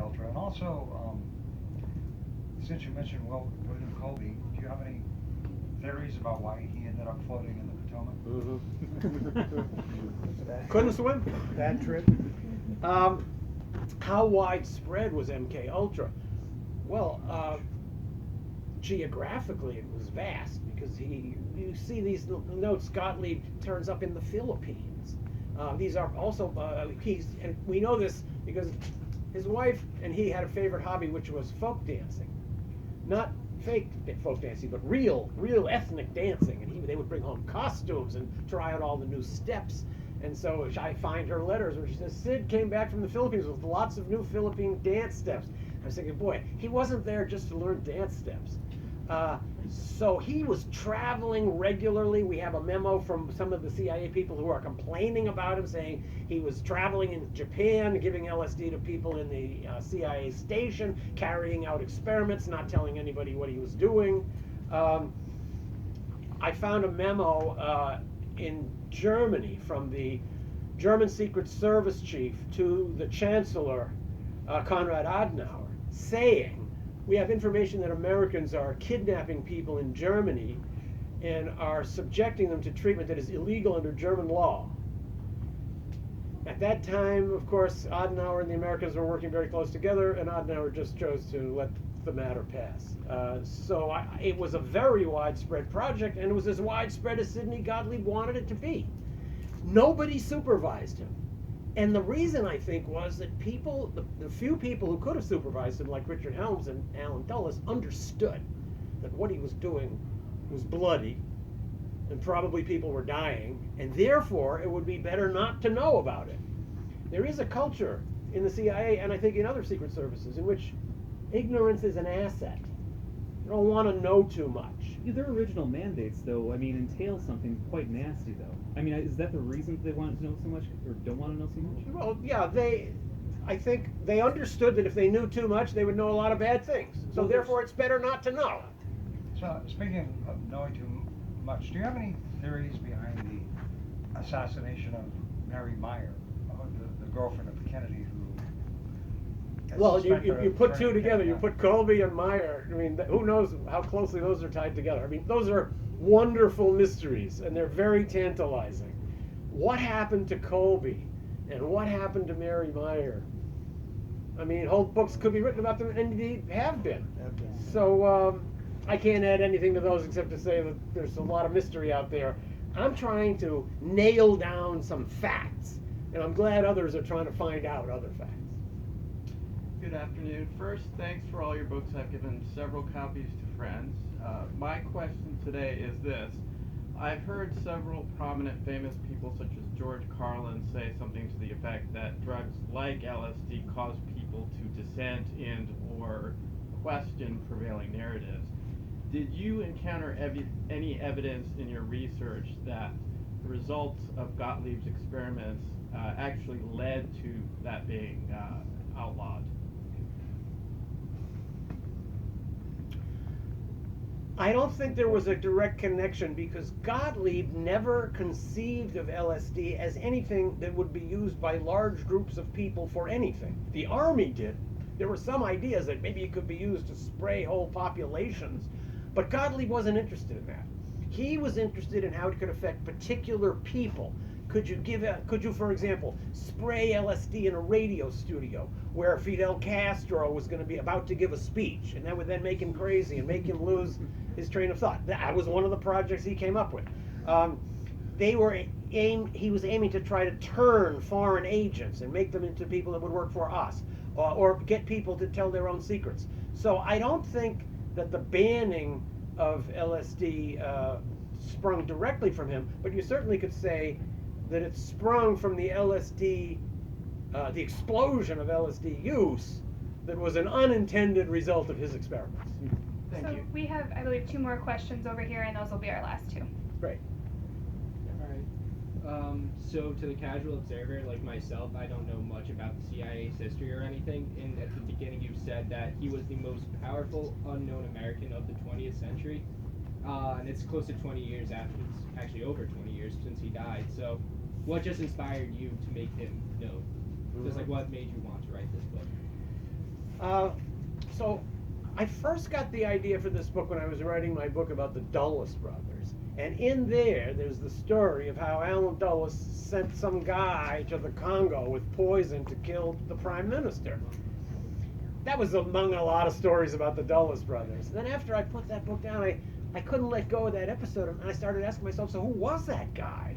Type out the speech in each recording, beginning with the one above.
Ultra? And also, since you mentioned William Colby, do you have any theories about why he ended up floating in the Potomac? Couldn't swim. Bad trip. How widespread was MK Ultra? Well, geographically it was vast, because you see these notes. Gottlieb turns up in the Philippines. These are also and we know this because his wife and he had a favorite hobby, which was folk dancing, not fake folk dancing, but real ethnic dancing. And they would bring home costumes and try out all the new steps. And so I find her letters where she says, Sid came back from the Philippines with lots of new Philippine dance steps. I was thinking, boy, he wasn't there just to learn dance steps. So he was traveling regularly. We have a memo from some of the CIA people who are complaining about him, saying he was traveling in Japan, giving LSD to people in the CIA station, carrying out experiments, not telling anybody what he was doing. I found a memo in Germany from the German Secret Service chief to the Chancellor, Konrad Adenauer, saying, we have information that Americans are kidnapping people in Germany and are subjecting them to treatment that is illegal under German law. At that time, of course, Adenauer and the Americans were working very close together, and Adenauer just chose to let the matter pass. It was a very widespread project, and it was as widespread as Sidney Gottlieb wanted it to be. Nobody supervised him. And the reason, I think, was that people, the few people who could have supervised him, like Richard Helms and Alan Dulles, understood that what he was doing was bloody, and probably people were dying, and therefore it would be better not to know about it. There is a culture in the CIA, and I think in other secret services, in which ignorance is an asset. You don't want to know too much. Yeah, their original mandates, though, I mean, entail something quite nasty, though. I mean, is that the reason they wanted to know so much, or don't want to know so much? Well, yeah, I think they understood that if they knew too much, they would know a lot of bad things. So therefore, it's better not to know. So, speaking of knowing too much, do you have any theories behind the assassination of Mary Meyer, the girlfriend of Kennedy, who... Well, you put two together. You put Colby and Meyer. I mean, who knows how closely those are tied together. I mean, those are wonderful mysteries, and they're very tantalizing. What happened to Colby, and what happened to Mary Meyer? I mean, whole books could be written about them, and indeed have been. So I can't add anything to those except to say that there's a lot of mystery out there. I'm trying to nail down some facts, and I'm glad others are trying to find out other facts. Good afternoon. First, thanks for all your books. I've given several copies to friends. My question today is this. I've heard several prominent famous people such as George Carlin say something to the effect that drugs like LSD cause people to dissent and or question prevailing narratives. Did you encounter any evidence in your research that the results of Gottlieb's experiments actually led to that being outlawed? I don't think there was a direct connection, because Gottlieb never conceived of LSD as anything that would be used by large groups of people for anything. The Army did. There were some ideas that maybe it could be used to spray whole populations, but Gottlieb wasn't interested in that. He was interested in how it could affect particular people. Could you, for example, spray LSD in a radio studio where Fidel Castro was going to be about to give a speech, and that would then make him crazy and make him lose his train of thought? That was one of the projects he came up with. He was aiming to try to turn foreign agents and make them into people that would work for us, or get people to tell their own secrets. So I don't think that the banning of LSD sprung directly from him, but you certainly could say that it sprung from the LSD, the explosion of LSD use that was an unintended result of his experiments. Thank you. So we have, I believe, 2 more questions over here, and those will be our last 2. Great. All right. So to the casual observer like myself, I don't know much about the CIA's history or anything. And at the beginning, you said that he was the most powerful unknown American of the 20th century. And it's close to 20 years after, it's actually over 20 years since he died. So what just inspired you to make him known? Just like what made you want to write this book? So I first got the idea for this book when I was writing my book about the Dulles brothers. And in there's the story of how Allen Dulles sent some guy to the Congo with poison to kill the prime minister. That was among a lot of stories about the Dulles brothers. Then after I put that book down, I couldn't let go of that episode, and I started asking myself, so who was that guy?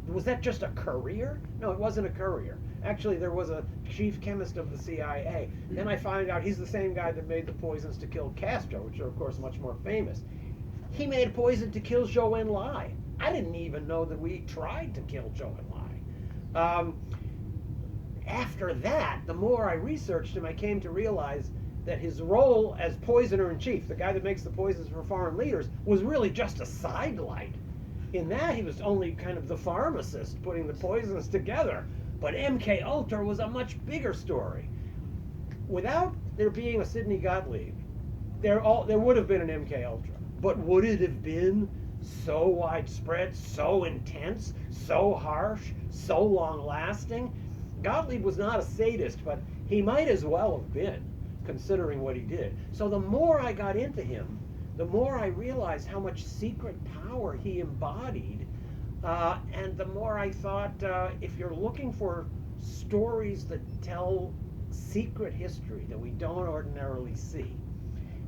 Was that just a courier? No, it wasn't a courier. Actually, there was a chief chemist of the CIA. Then I find out he's the same guy that made the poisons to kill Castro, which are, of course, much more famous. He made a poison to kill Zhou Enlai. I didn't even know that we tried to kill Zhou Enlai. After that, the more I researched him, I came to realize that his role as poisoner-in-chief, the guy that makes the poisons for foreign leaders, was really just a sidelight. In that, he was only kind of the pharmacist putting the poisons together. But MK Ultra was a much bigger story. Without there being a Sidney Gottlieb, there would have been an MK Ultra. But would it have been so widespread, so intense, so harsh, so long-lasting? Gottlieb was not a sadist, but he might as well have been, considering what he did. So the more I got into him, the more I realized how much secret power he embodied, and the more I thought, if you're looking for stories that tell secret history that we don't ordinarily see,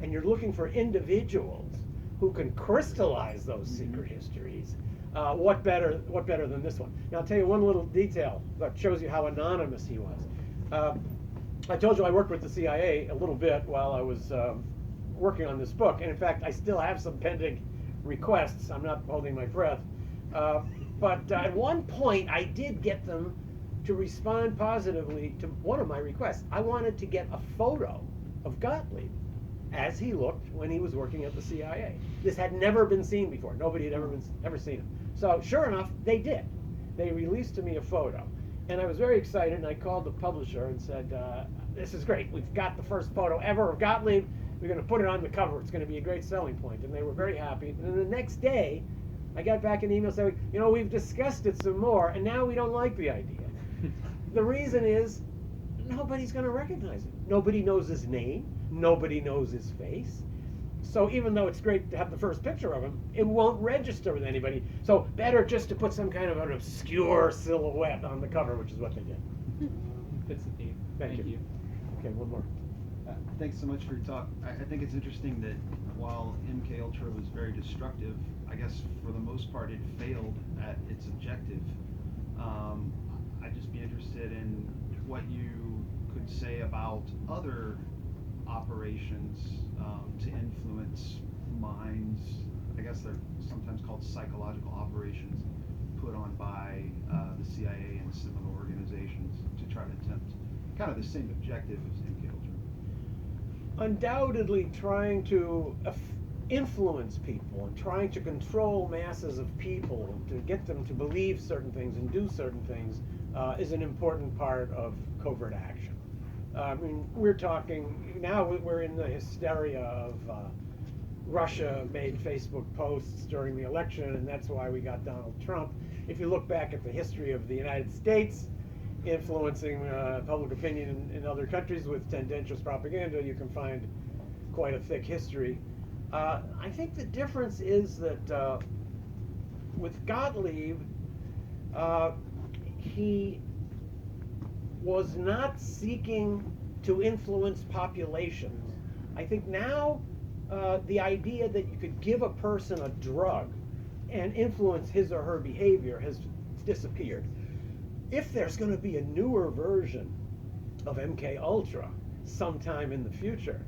and you're looking for individuals who can crystallize those secret histories, what better than this one? Now I'll tell you one little detail that shows you how anonymous he was. I told you I worked with the CIA a little bit while I was working on this book, and in fact I still have some pending requests. I'm not holding my breath. But at one point I did get them to respond positively to one of my requests. I wanted to get a photo of Gottlieb as he looked when he was working at the CIA. This had never been seen before. Nobody had ever seen him. So sure enough, they did. They released to me a photo. And I was very excited, and I called the publisher and said, this is great. We've got the first photo ever of Gottlieb. We're going to put it on the cover. It's going to be a great selling point. And they were very happy. And then the next day, I got back an email saying, we've discussed it some more, and now we don't like the idea. The reason is, nobody's going to recognize him. Nobody knows his name. Nobody knows his face. So even though it's great to have the first picture of him, it won't register with anybody. So better just to put some kind of an obscure silhouette on the cover, which is what they did. Fits the theme. Thank you. Okay, one more. Thanks so much for your talk. I think it's interesting that while MK Ultra was very destructive, I guess for the most part it failed at its objective. I'd just be interested in what you could say about other operations to influence minds. I guess they're sometimes called psychological operations put on by the CIA and similar organizations to try to attempt kind of the same objective as MK Ultra. Undoubtedly trying to influence people and trying to control masses of people to get them to believe certain things and do certain things is an important part of covert action. I mean, we're talking, now we're in the hysteria of Russia made Facebook posts during the election, and that's why we got Donald Trump. If you look back at the history of the United States influencing public opinion in other countries with tendentious propaganda, you can find quite a thick history. I think the difference is that with Gottlieb, he was not seeking to influence populations. I think now the idea that you could give a person a drug and influence his or her behavior has disappeared. If there's going to be a newer version of MK Ultra sometime in the future,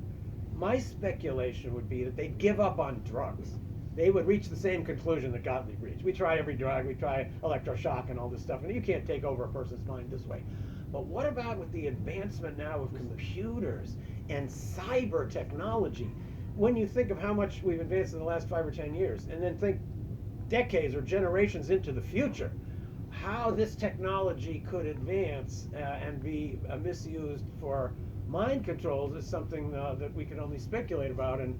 my speculation would be that they'd give up on drugs. They would reach the same conclusion that Gottlieb reached. We try every drug, we try electroshock and all this stuff, and you can't take over a person's mind this way. But what about with the advancement now of computers and cyber technology? When you think of how much we've advanced in the last 5 or 10 years, and then think decades or generations into the future, how this technology could advance and be misused for mind controls is something that we can only speculate about, and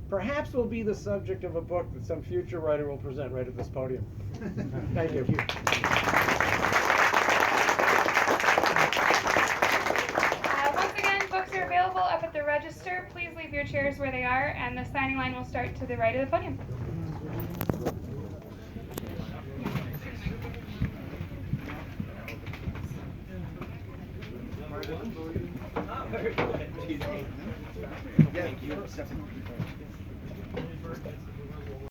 perhaps will be the subject of a book that some future writer will present right at this podium. Thank you. Once again, books are available register, please leave your chairs where they are, and the signing line will start to the right of the podium. Thank you.